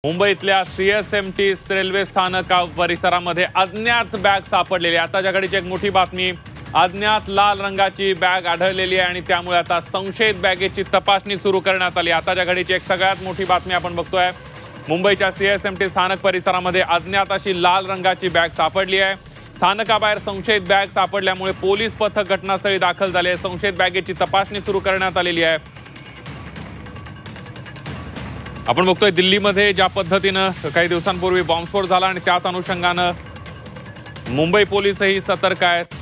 मुंबईतल्या CSMT railway स्थानक परिसरामध्ये अज्ञात बॅग सापडलेली आहे। आता जगाडीची एक मोठी बातमी, अज्ञात लाल रंगाची बॅग आढळलेली आहे आणि त्यामुळे आता संशयित बॅगेची तपासणी सुरू करण्यात आली। आता जगाडीची एक सगळ्यात मोठी बातमी आपण बघतोय, मुंबईच्या सीएसएमटी स्थानक परिसरामध्ये अज्ञात अशी लाल रंगाची बॅग सापडली आहे। स्थानकाबाहेर संशयित बॅग सापडल्यामुळे पोलीस पथक घटनास्थळी दाखल झाले। संशयित बॅगेची तपासणी सुरू करण्यात आलेली आहे। आपण बघतोय दिल्लीमध्ये ज्या पद्धतीने काही दिवसांपूर्वी बॉम्बस्फोट झाला आणि त्याच अनुषंगाने मुंबई पोलीसही सतर्क आहेत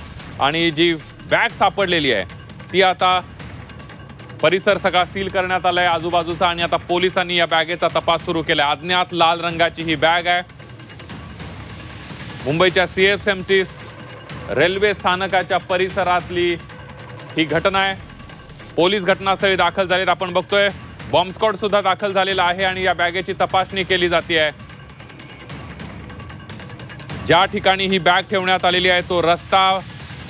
आणि जी बॅग सापडलेली आहे ती आता परिसर सगळा सील करण्यात आलाय आजूबाजूचा आणि आता पोलिसांनी या बॅगेचा तपास सुरू केलाय। अज्ञात लाल रंगाची ही बॅग आहे। मुंबईच्या सीएसएमटी रेल्वे स्थानकाच्या परिसरातली ही घटना आहे। पोलीस घटनास्थळी दाखल झालेत। आपण बघतोय बॉम्ब स्क्वॉड सुद्धा दाखल झालेला आहे आणि या बॅगेची तपासणी केली जाते आहे। ज्या ठिकाणी ही बॅग ठेवण्यात आलेली आहे तो रस्ता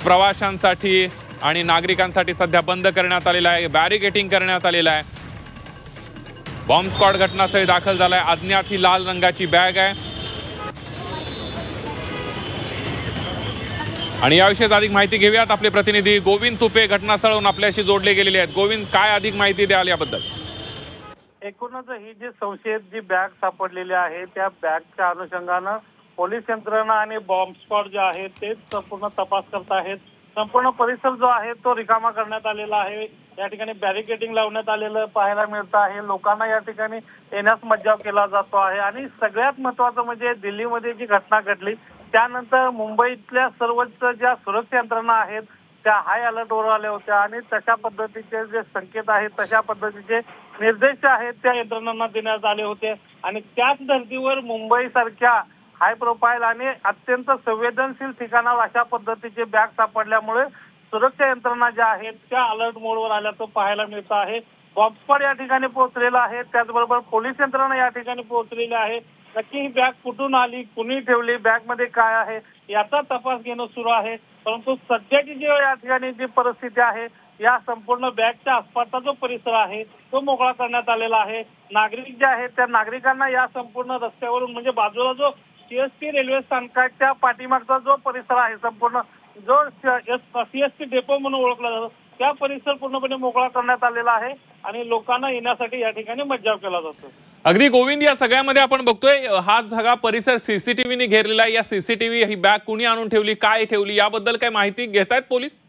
प्रवाशांसाठी आणि नागरिकांसाठी सध्या बंद करण्यात आलेला आहे, बॅरिकेडिंग करण्यात आलेला आहे। बॉम्ब स्क्वॉड घटनास्थळी दाखल झालाय। अज्ञात ही लाल रंगाची बॅग आहे आणि याविषयी अधिक माहिती घेऊयात। आपले प्रतिनिधी गोविंद तुपे घटनास्थळावरून आपल्याशी जोडले गेलेले आहेत। गोविंद, काय अधिक माहिती द्याल याबद्दल? एकूणच ही जी संशयित जी बॅग सापडलेली आहे त्या बॅगच्या अनुषंगानं पोलीस यंत्रणा आणि बॉम्ब स्क्वॉड जे आहे ते संपूर्ण तपास करत आहेत। संपूर्ण परिसर जो आहे तो रिकामा करण्यात आलेला आहे। या ठिकाणी बॅरिकेडिंग लावण्यात आलेलं पाहायला मिळतं आहे। लोकांना या ठिकाणी येण्यास मज्जाव केला जातो आहे आणि सगळ्यात महत्त्वाचं म्हणजे दिल्लीमध्ये जी घटना घडली त्यानंतर मुंबईतल्या सर्वच ज्या सुरक्षा यंत्रणा आहेत त्या हाय अलर्टवर आल्या होत्या आणि तशा पद्धतीचे जे संकेत आहेत तशा पद्धतीचे निर्देश आहेत त्या यंत्रणांना देण्यात आले होते आणि त्याच धर्तीवर मुंबई सारख्या हाय प्रोफाईल आणि अत्यंत संवेदनशील ठिकाणावर अशा पद्धतीचे बॅग सापडल्यामुळे सुरक्षा यंत्रणा ज्या आहेत त्या अलर्ट मोडवर आल्याचं पाहायला मिळतं आहे। बॉम्ब स्क्वॉड या ठिकाणी पोहोचलेला आहे, त्याचबरोबर पोलीस यंत्रणा या ठिकाणी पोहोचलेली आहे। नक्की ही बॅग कुठून आली, कुणी ठेवली, बॅग मध्ये काय आहे याचा तपास घेणं सुरू आहे। परंतु सध्याची जी या ठिकाणी जी परिस्थिती आहे या संपूर्ण बॅगच्या आसपासचा जो परिसर आहे तो मोकळा करण्यात आलेला आहे। नागरिक जे आहेत त्या नागरिकांना या संपूर्ण रस्त्यावरून म्हणजे बाजूला जो सीएसटी रेल्वे स्थानकाच्या पाठीमागचा जो परिसर आहे संपूर्ण जो सीएसटी डेपो म्हणून ओळखला जातो त्या परिसर पूर्णपणे मोकळा करण्यात आलेला आहे आणि लोकांना येण्यासाठी या ठिकाणी मज्जाव केला जातो। अगदी गोविंद, या सगळ्यामध्ये आपण बघतोय हा सगळा परिसर सीसीटीव्हीने घेरलेला आहे। या सीसीटीव्ही ही बॅग कुणी आणून ठेवली, काय ठेवली याबद्दल काय माहिती घेतायत पोलीस?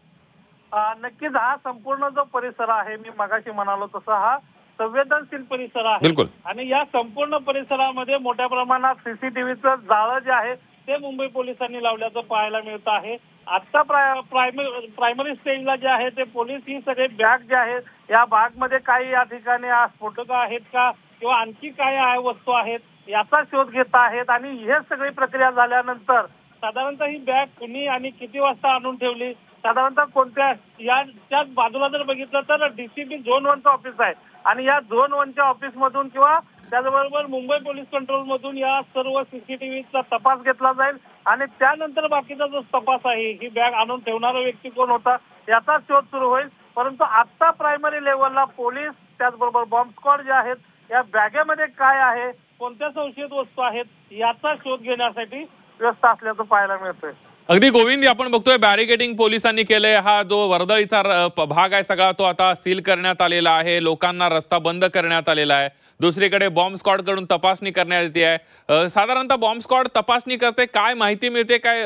नक्कीच हा संपूर्ण जो परिसर आहे मी मगाशी म्हणालो तसा हा संवेदनशील परिसर आहे आणि या संपूर्ण परिसरामध्ये मोठ्या प्रमाणात सीसीटीव्हीचं जाळं जे आहे ते मुंबई पोलिसांनी लावल्याचं पाहायला मिळतं आहे। आता प्रायमरी स्टेजला जे आहे ते पोलीस ही सगळे बॅग जे आहेत या बॅगमध्ये काही या ठिकाणी स्फोटक आहेत का किंवा आणखी काय वस्तू आहेत याचा शोध घेत आहेत आणि हे सगळी प्रक्रिया झाल्यानंतर साधारणतः ही बॅग कुणी आणि किती वाजता आणून ठेवली, साधारणतः कोणत्या याच्या बाजूला जर बघितलं तर डीसीपी झोन 1चं ऑफिस आहे आणि या झोन 1च्या ऑफिस मधून किंवा त्याचबरोबर मुंबई पोलीस कंट्रोल मधून या सर्व सीसीटीव्हीचा तपास घेतला जाईल आणि त्यानंतर बाकीचा जो तपास आहे ही बॅग आणून ठेवणारा व्यक्ती कोण होता याचा शोध सुरू होईल। परंतु आता प्रायमरी लेव्हलला पोलीस त्याचबरोबर बॉम्ब स्क्वॉड जे आहेत या बॅगेमध्ये काय आहे, कोणत्या संशयित वस्तू आहेत याचा शोध घेण्यासाठी व्यस्त असल्याचं पाहायला मिळतंय। अगदी गोविंद, आपण बघतोय बॅरिकेडिंग पोलिसांनी केलंय। हा जो वर्दळीचा भाग आहे सगळा तो आता सील करण्यात आलेला आहे, लोकांना रस्ता बंद करण्यात आलेला आहे। दुसरीकडे बॉम्ब स्क्वॉड कडून तपासणी करण्यात येते आहे। साधारणतः बॉम्ब स्क्वॉड तपासणी करते, काय माहिती मिळते, काय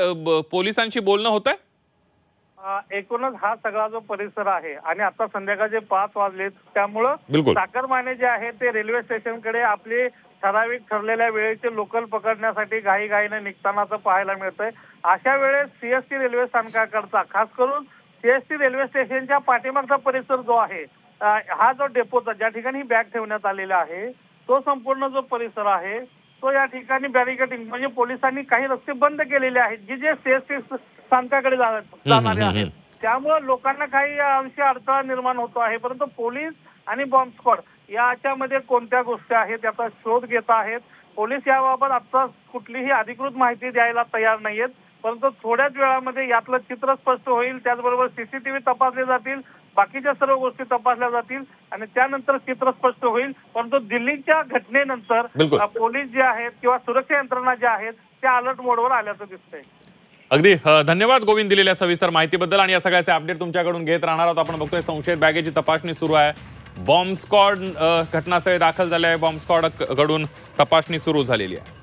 पोलिसांशी बोलणं होतंय? एकूणच हा सगळा जो परिसर आहे आणि आता संध्याकाळचे 5 वाजलेत त्यामुळं चाकरमाने जे आहे ते रेल्वे स्टेशनकडे आपली ठराविक ठरलेल्या वेळेचे लोकल पकडण्यासाठी घाईघाईने निघतानाच पाहायला मिळतंय। अशा वेळेस सीएसटी रेल्वे स्थानकाकडचा खास करून सीएसटी रेल्वे स्टेशनच्या पाठीमागचा परिसर जो आहे हा जो डेपोचा ज्या ठिकाणी बॅग ठेवण्यात आलेला आहे तो संपूर्ण जो परिसर आहे तो या ठिकाणी बॅरिकेडिंग म्हणजे पोलिसांनी काही रस्ते बंद केलेले आहेत जे सीएसटी स्थानकाकडे जाणारे आहेत, त्यामुळे लोकांना काही अंशी अडथळा निर्माण होतो आहे। परंतु पोलीस आणि बॉम्ब स्क्वॉड याच्यामध्ये कोणत्या गोष्टी आहेत याचा शोध घेत आहेत। पोलीस याबाबत आता कुठलीही अधिकृत माहिती द्यायला तयार नाहीयेत, परंतु थोड्याच वेळामध्ये यातलं चित्र स्पष्ट होईल। त्याचबरोबर सीसीटीव्ही तपासले जातील, बाकीच्या सर्व गोष्टी तपासल्या जातील आणि त्यानंतर चित्र स्पष्ट होईल. परंतु दिल्लीच्या घटनेनंतर पोलीस जे आहेत किंवा सुरक्षा यंत्रणा ज्या आहेत त्या अलर्ट मोडवर आल्याचं दिसतंय. अगदी धन्यवाद गोविंद दिलेल्या सविस्तर माहितीबद्दल आणि या सगळ्याचे अपडेट तुमच्याकडून घेत राहणार आहोत. आपण बघतोय संशयित बॅगेची तपासणी सुरू आहे. बॉम्ब स्क्वॉड घटनास्थळी दाखल झाले आहे. बॉम्ब स्क्वॉड कडून तपासणी सुरू झालेली आहे.